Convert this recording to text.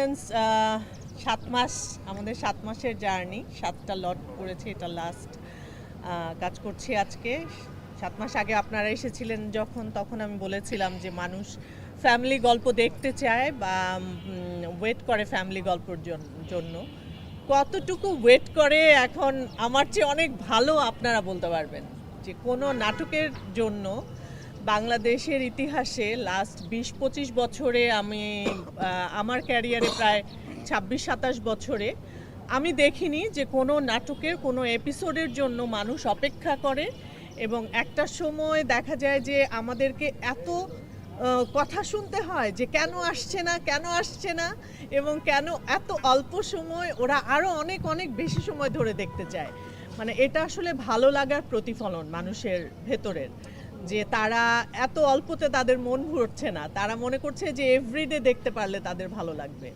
Audience 7 মাস, আমাদের 7 মাসের journey, 7টা লট করেছি, এটা লাস্ট কাজ করছি আজকে। 7 মাস আগে আপনারা এসেছিলেন যখন, তখন আমি বলেছিলাম যে মানুষ ফ্যামিলি গল্প দেখতে চায় বা ওয়েট করে ফ্যামিলি গল্পের জন্য। কতটুকু ওয়েট করে এখন আমার চেয়ে অনেক ভালো আপনারা বলতে পারবেন যে কোনো নাটকের জন্য বাংলাদেশের ইতিহাসে লাস্ট 20-25 বছরে আমি আমার ক্যারিয়ারে প্রায় 26-27 বছরে আমি দেখিনি যে কোনো নাটকের কোনো এপিসোডের জন্য মানুষ অপেক্ষা করে এবং একটা সময় দেখা যায় যে আমাদেরকে এত কথা শুনতে হয় যে কেন আসছে না, কেন আসছে না, এবং কেন এত অল্প সময়, ওরা আরও অনেক অনেক বেশি সময় ধরে দেখতে চায়। মানে এটা আসলে ভালো লাগার প্রতিফলন মানুষের ভেতরের, যে তারা এত অল্পতে তাদের মন ভরছে না, তারা মনে করছে যে এভরিডে দেখতে পারলে তাদের ভালো লাগবে।